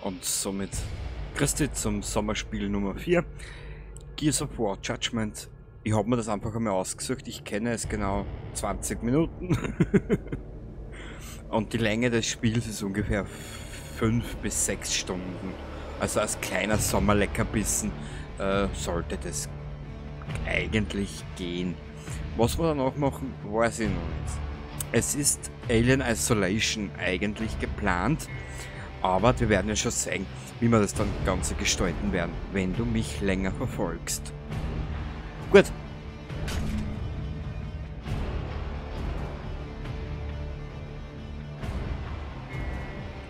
Und somit Christi zum Sommerspiel Nummer 4. Gears of War Judgment. Ich habe mir das einfach einmal ausgesucht. Ich kenne es genau 20 Minuten. Und die Länge des Spiels ist ungefähr 5 bis 6 Stunden. Also als kleiner Sommerleckerbissen sollte das eigentlich gehen. Was wir danach machen, weiß ich noch nicht. Es ist Alien Isolation eigentlich geplant, aber wir werden ja schon sehen, wie wir das dann Ganze gestalten werden, wenn du mich länger verfolgst. Gut.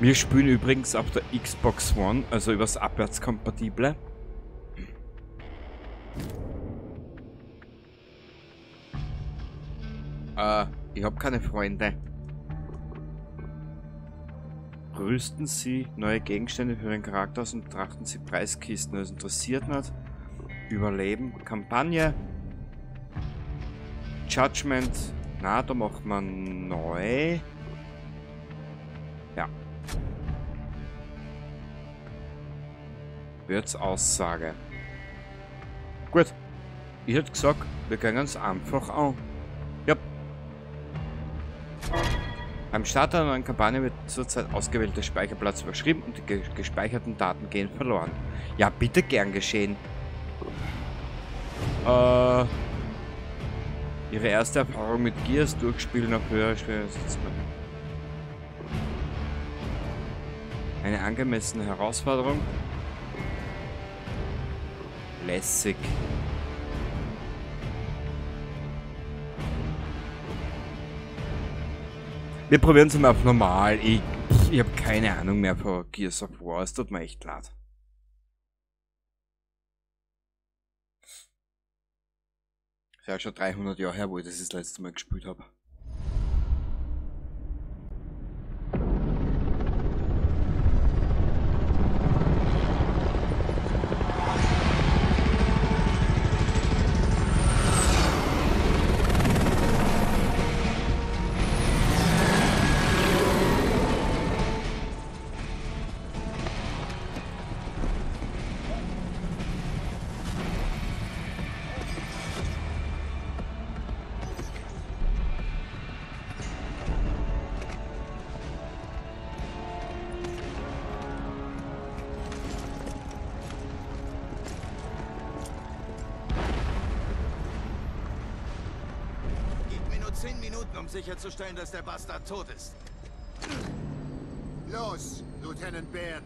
Wir spielen übrigens auf der Xbox One, also übers Abwärtskompatible. Ich habe keine Freunde. Rüsten Sie neue Gegenstände für den Charakter aus und betrachten Sie Preiskisten. Das interessiert nicht. Überleben. Kampagne. Judgment. Na, da macht man neu. Ja. Wird's Aussage. Gut. Ich hätte gesagt, wir gehen uns einfach an. Ja. Beim Start einer neuen Kampagne wird zurzeit ausgewählter Speicherplatz überschrieben und die gespeicherten Daten gehen verloren. Ja, bitte gern geschehen. Ihre erste Erfahrung mit Gears durchspielen auf höherer Schwierigkeitsgrad. Eine angemessene Herausforderung. Lässig. Wir probieren es mal auf normal. Ich habe keine Ahnung mehr von Gears of War. Es tut mir echt leid. Ist ja schon 300 Jahre her, wo ich das letzte Mal gespielt habe. Nur 10 Minuten, um sicherzustellen, dass der Bastard tot ist. Los, Lieutenant Baird.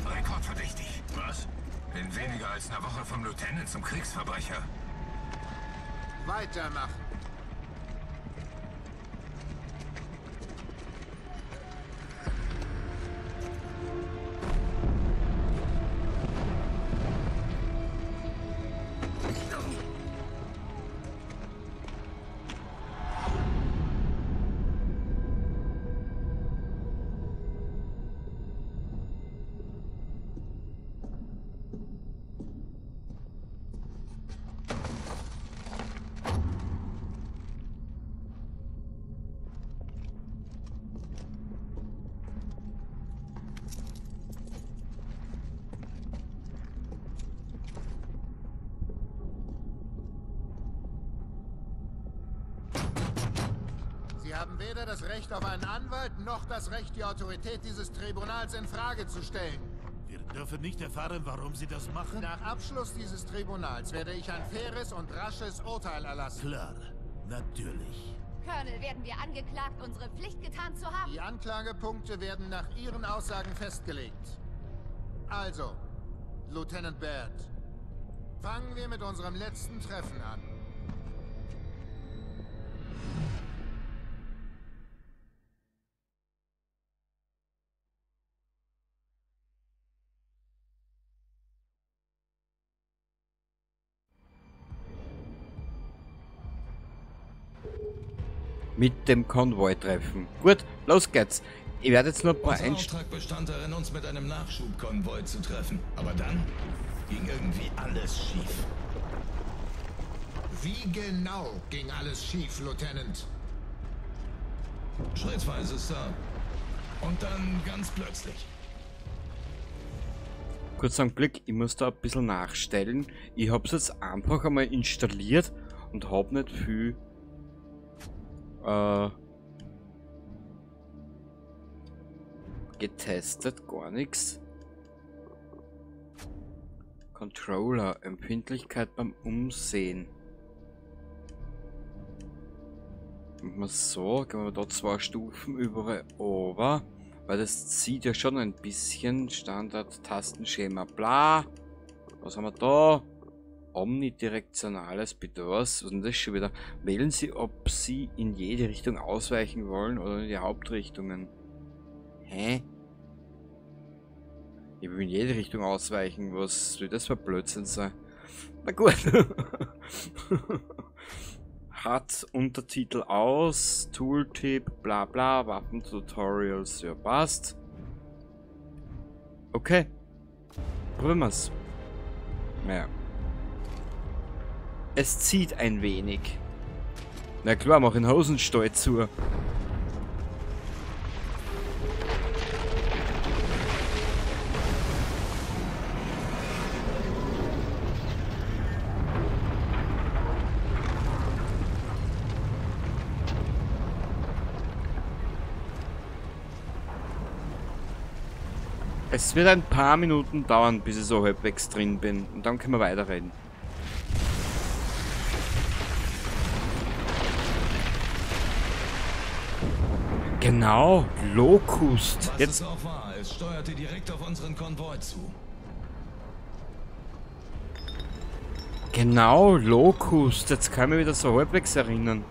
Rekordverdächtig. Was? In weniger als einer Woche vom Lieutenant zum Kriegsverbrecher. Weitermachen. Sie haben weder das Recht auf einen Anwalt, noch das Recht, die Autorität dieses Tribunals in Frage zu stellen. Wir dürfen nicht erfahren, warum Sie das machen? Nach Abschluss dieses Tribunals werde ich ein faires und rasches Urteil erlassen. Klar, natürlich. Colonel, werden wir angeklagt, unsere Pflicht getan zu haben? Die Anklagepunkte werden nach Ihren Aussagen festgelegt. Also, Lieutenant Baird, fangen wir mit unserem letzten Treffen an. mit dem Konvoi treffen. Gut, los geht's. Ich werde jetzt nur ein paar Unser Auftrag bestand darin, uns mit einem Nachschubkonvoi zu treffen. Aber dann ging irgendwie alles schief. Wie genau ging alles schief, Lieutenant? Schrittweise, Sir. Und dann ganz plötzlich. Kurz am Blick, ich muss da ein bisschen nachstellen. Ich habe es jetzt einfach einmal installiert und habe nicht viel getestet, gar nichts. Controller, Empfindlichkeit beim Umsehen. Machen wir so, gehen wir da 2 Stufen über ober, weil das zieht ja schon ein bisschen. Standard, Tastenschema, bla. Was haben wir da? Omnidirektionales Bedors. Was ist denn das schon wieder? Wählen Sie, ob Sie in jede Richtung ausweichen wollen oder in die Hauptrichtungen. Hä? Ich will in jede Richtung ausweichen. Was will das für Blödsinn sein? Na gut. Hat Untertitel aus, Tooltip, bla bla, Waffentutorials, ja passt. Okay. Probieren wir's. Naja. Es zieht ein wenig. Na klar, mach den Hosenstall zu. Es wird ein paar Minuten dauern, bis ich so halbwegs drin bin. Und dann können wir weiterreden. Genau, Locust. Was es auch war, es steuerte direkt auf unseren Konvoi zu. Genau, Locust. Jetzt kann ich mich wieder so halbwegs erinnern.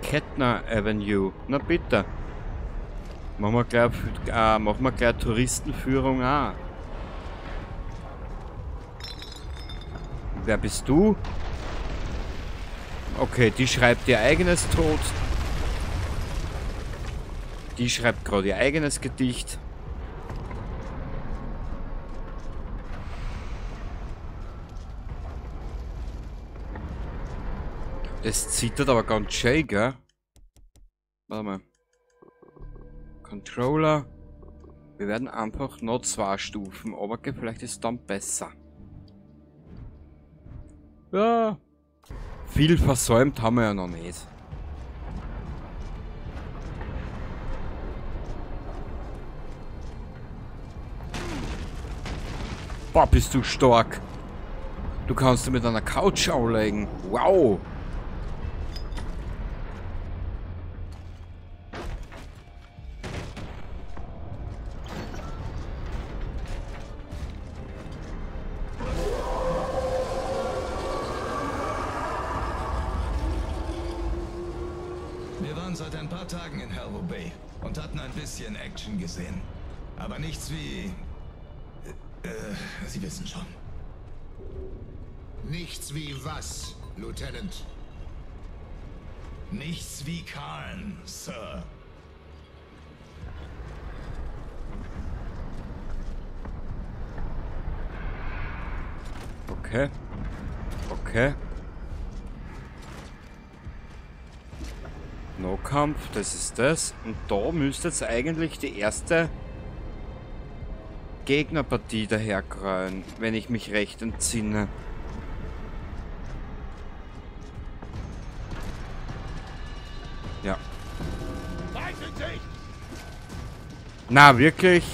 Kettner Avenue. Na bitte. Machen wir gleich Touristenführung auch. Wer bist du? Okay, die schreibt ihr eigenes Tod. Die schreibt gerade ihr eigenes Gedicht. Das zittert aber ganz schön, gell? Warte mal. Controller. Wir werden einfach noch 2 Stufen, aber okay, vielleicht ist es dann besser. Ja. Viel versäumt haben wir ja noch nicht. Boah, bist du stark. Du kannst du mit einer Couch auflegen. Wow. Wir waren seit ein paar Tagen in Halvo Bay und hatten ein bisschen Action gesehen. Aber nichts wie... Sie wissen schon. Nichts wie was, Lieutenant? Nichts wie Karn, Sir. Okay. Okay. No-Kampf, das ist das. Und da müsste jetzt eigentlich die erste Gegnerpartie daherkreuen, wenn ich mich recht entsinne. Ja. Na, wirklich?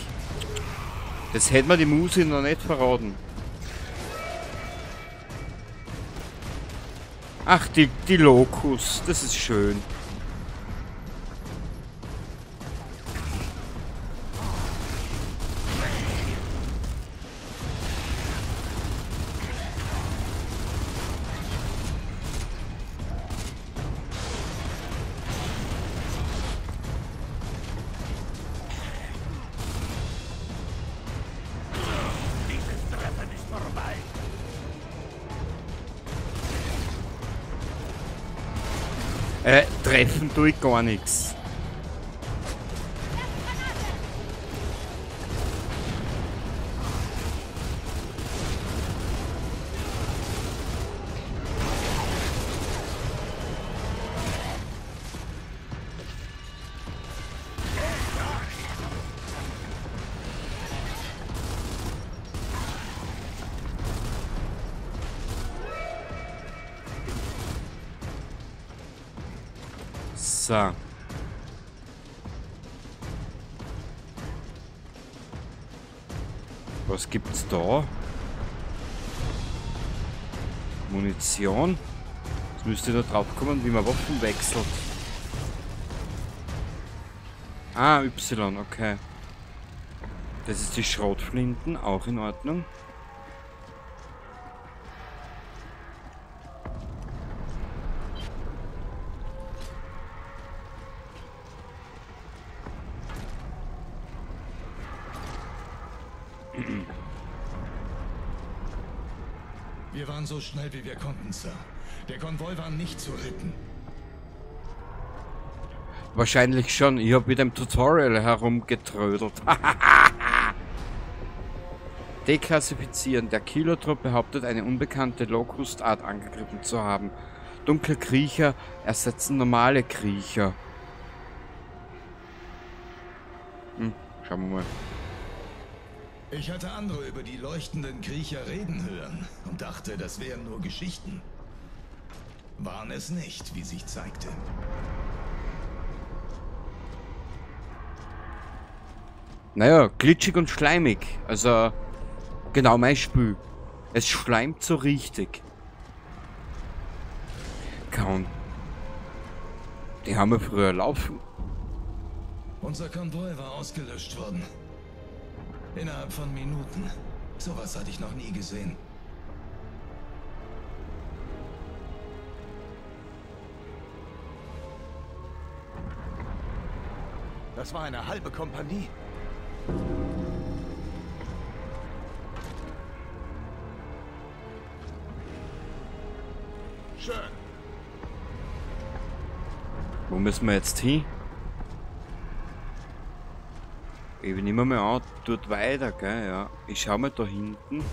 Das hätte mir die Musi noch nicht verraten. Ach, die Locust, das ist schön. Treffen tue ich gar nichts. So. Was gibt's da? Munition. Jetzt müsste da drauf kommen, wie man Waffen wechselt. Ah, Y, okay. Das ist die Schrotflinten, auch in Ordnung. Wir waren so schnell, wie wir konnten, Sir. Der Konvoi war nicht zu retten. Wahrscheinlich schon. Ich habe mit dem Tutorial herumgetrödelt. Deklassifizieren. Der Kilotrupp behauptet, eine unbekannte Locust-Art angegriffen zu haben. Dunkle Kriecher ersetzen normale Kriecher. Schauen wir mal. Ich hatte andere über die leuchtenden Kriecher reden hören und dachte, das wären nur Geschichten. Waren es nicht, wie sich zeigte. Naja, glitschig und schleimig. Also, genau mein Spiel. Es schleimt so richtig. Kaum. Die haben wir früher laufen. Unser Konvoi war ausgelöscht worden. Innerhalb von Minuten. Sowas hatte ich noch nie gesehen. Das war eine halbe Kompanie. Schön. Wo müssen wir jetzt hin? Ich bin immer mehr an, dort weiter, gell, ja. Ich schau mal da hinten.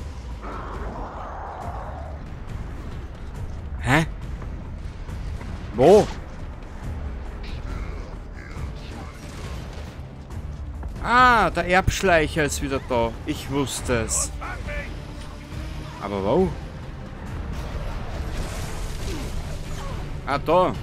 Hä? Wo? Ah, der Erbschleicher ist wieder da. Ich wusste es. Aber wo? Ah, da.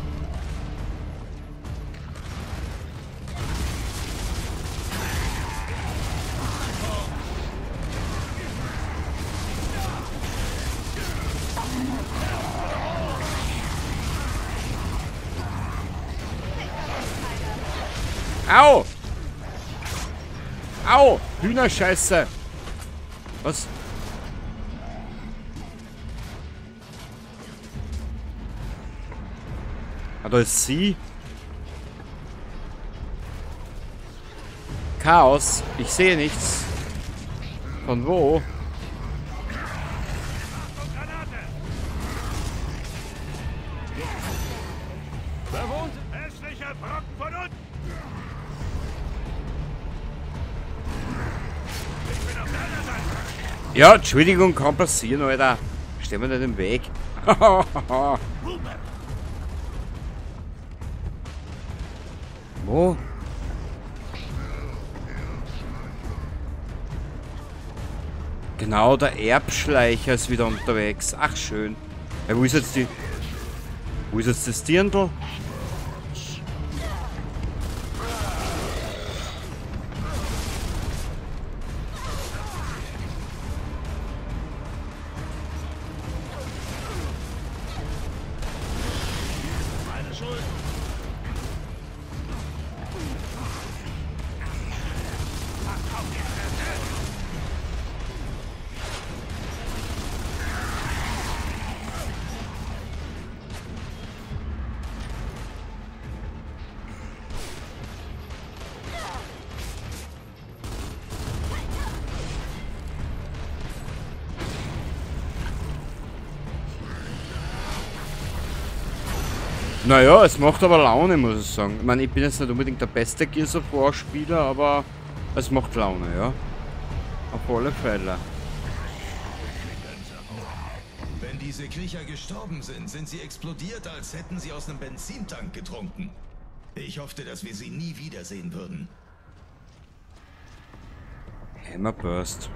Au! Au! Hühnerscheiße! Was? Ah, da ist sie. Chaos. Ich sehe nichts. Von wo? Bewohnt hässlicher Brocken von unten! Ich bin auf deiner Seite! Ja, Entschuldigung, kann passieren, Alter. Steh mir nicht im Weg. Wo? Genau, der Erbschleicher ist wieder unterwegs. Ach, schön. Ja, wo ist jetzt die... Wo ist jetzt das Dirndl? Meine Schuld! Naja, es macht aber Laune, muss ich sagen. Ich meine, ich bin jetzt nicht unbedingt der beste Gears of War Spieler, aber es macht Laune, ja. Auf alle Fälle. Wenn diese Kriecher gestorben sind, sind sie explodiert, als hätten sie aus einem Benzintank getrunken. Ich hoffte, dass wir sie nie wiedersehen würden. Hammerburst.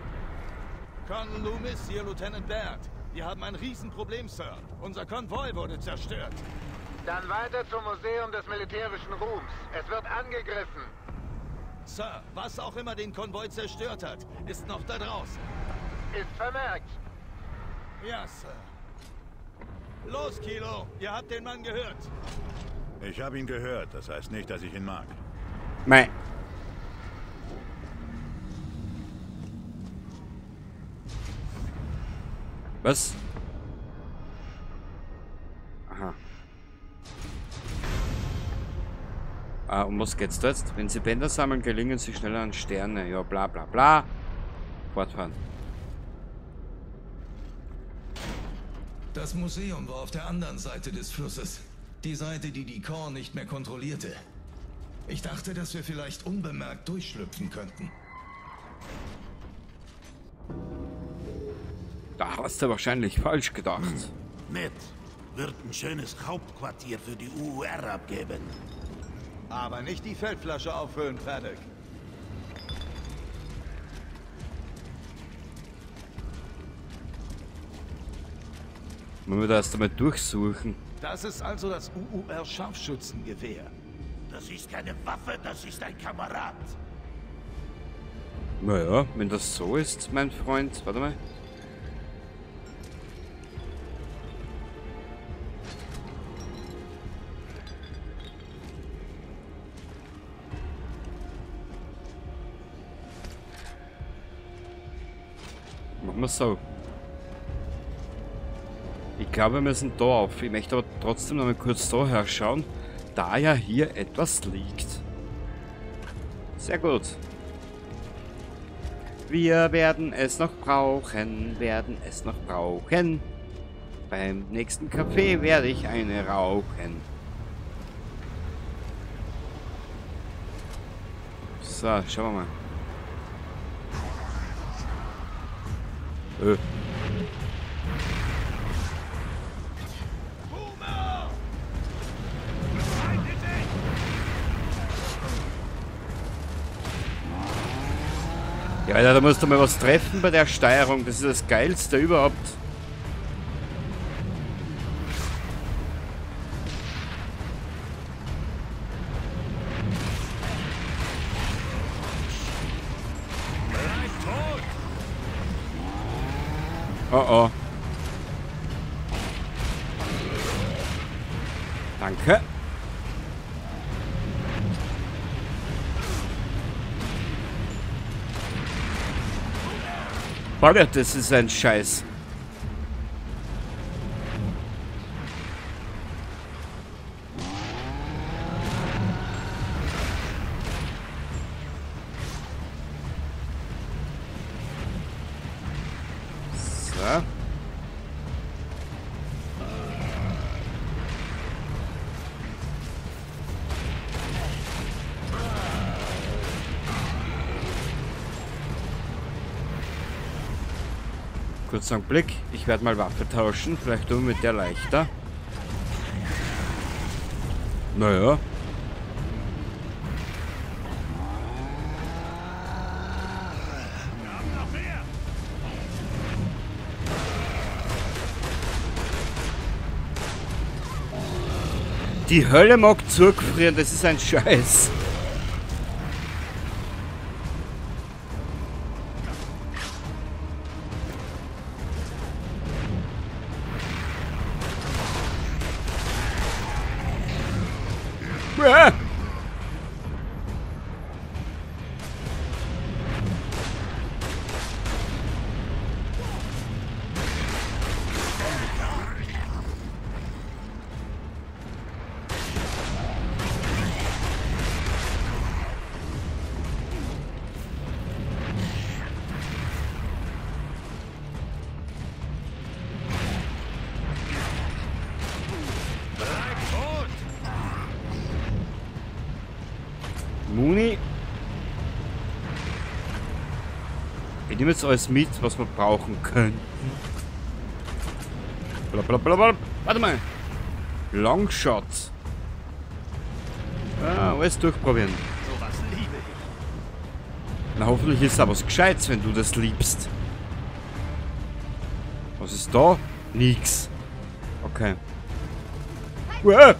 Colonel Loomis, hier Lieutenant Baird. Wir haben ein Riesenproblem, Sir. Unser Konvoi wurde zerstört. Dann weiter zum Museum des militärischen Ruhms. Es wird angegriffen. Sir, was auch immer den Konvoi zerstört hat, ist noch da draußen. Ist vermerkt. Ja, Sir. Los, Kilo. Ihr habt den Mann gehört. Ich habe ihn gehört, das heißt nicht, dass ich ihn mag. Mei. Was? Aha. Um was geht's da jetzt? Wenn Sie Bänder sammeln, gelingen Sie schneller an Sterne. Ja, bla bla bla. Fortfahren. Das Museum war auf der anderen Seite des Flusses. Die Seite, die die Corps nicht mehr kontrollierte. Ich dachte, dass wir vielleicht unbemerkt durchschlüpfen könnten. Da hast du wahrscheinlich falsch gedacht. Nett. Wird ein schönes Hauptquartier für die UUR abgeben. Aber nicht die Feldflasche auffüllen, Paddock. Wollen wir da erst einmal durchsuchen? Das ist also das UUR-Scharfschützengewehr. Das ist keine Waffe, das ist ein Kamerad. Naja, wenn das so ist, mein Freund. Warte mal. Machen wir so. Ich glaube, wir müssen da auf. Ich möchte aber trotzdem noch mal kurz da herschauen, da ja hier etwas liegt. Sehr gut. Wir werden es noch brauchen, Beim nächsten Kaffee werde ich eine rauchen. So, schauen wir mal. Ja, Alter, da musst du mal was treffen bei der Steuerung. Das ist das Geilste überhaupt. Oh oh. Danke. Bagger, das ist ein Scheiß. So. Kurzer Blick, ich werde mal Waffe tauschen, vielleicht tun wir mit der leichter. Naja. Die Hölle mag zurückfrieren, das ist ein Scheiß. Ich nehme jetzt alles mit, was wir brauchen könnten. Blablabla. Warte mal. Longshot. Ah, alles durchprobieren. Sowas liebe ich. Na, hoffentlich ist da was Gescheites, wenn du das liebst. Was ist da? Nix. Okay. Uah.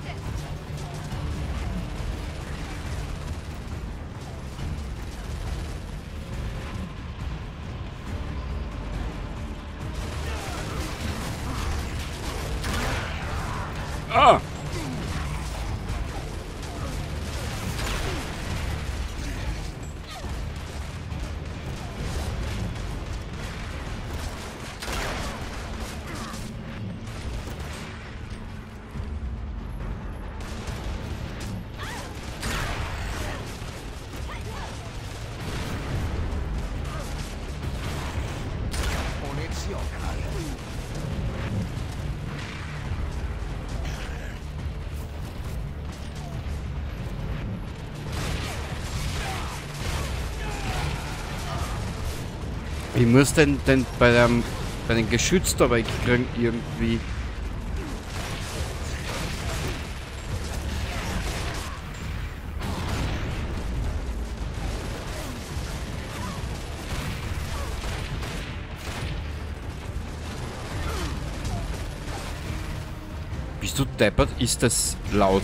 Ah! Ich muss den bei den Geschütz da wegkriegen irgendwie. Bist du deppert? Ist das laut?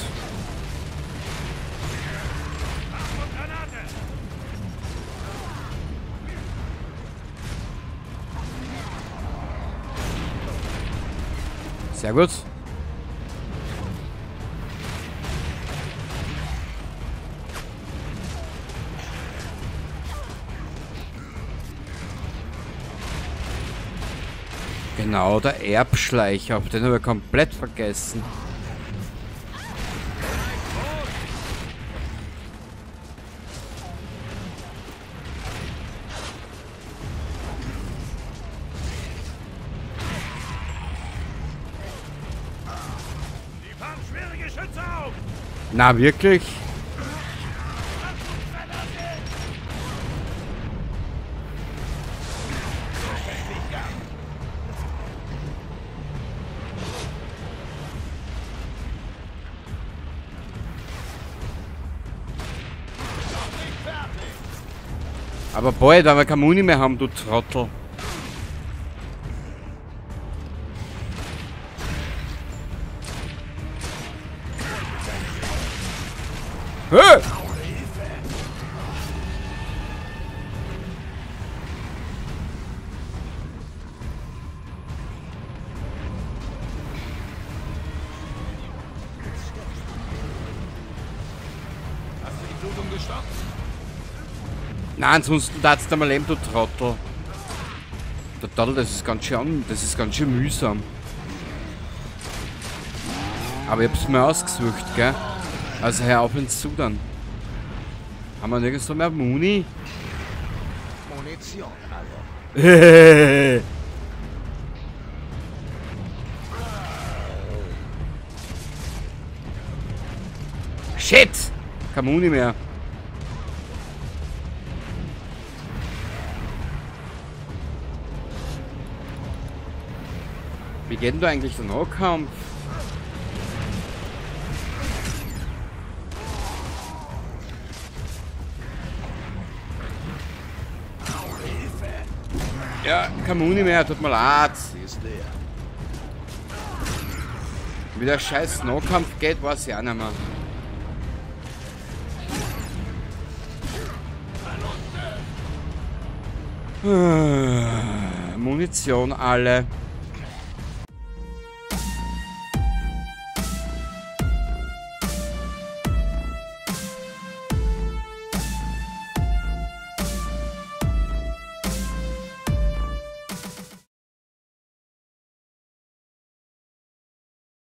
Sehr gut. Genau, der Erbschleicher, den habe ich komplett vergessen. Na, wirklich? Aber bald, weil wir keine Muni mehr haben, du Trottel. Hey! Hast du die Blutung gestoppt? Nein, ansonsten darfst du mal leben, du Trottel. Der Trottel, das ist ganz schön mühsam. Aber ich hab's mir ausgesucht, gell? Also hör auf ins zu dann. Haben wir nirgends so mehr Muni? Munition, alle. Shit! Keine Muni mehr. Wie geht denn da eigentlich der Nahkampf? Ja, keine Muni mehr, tut mir leid. Sie ist leer. Wie der scheiß Nahkampf geht, weiß ich auch nicht mehr. Munition alle.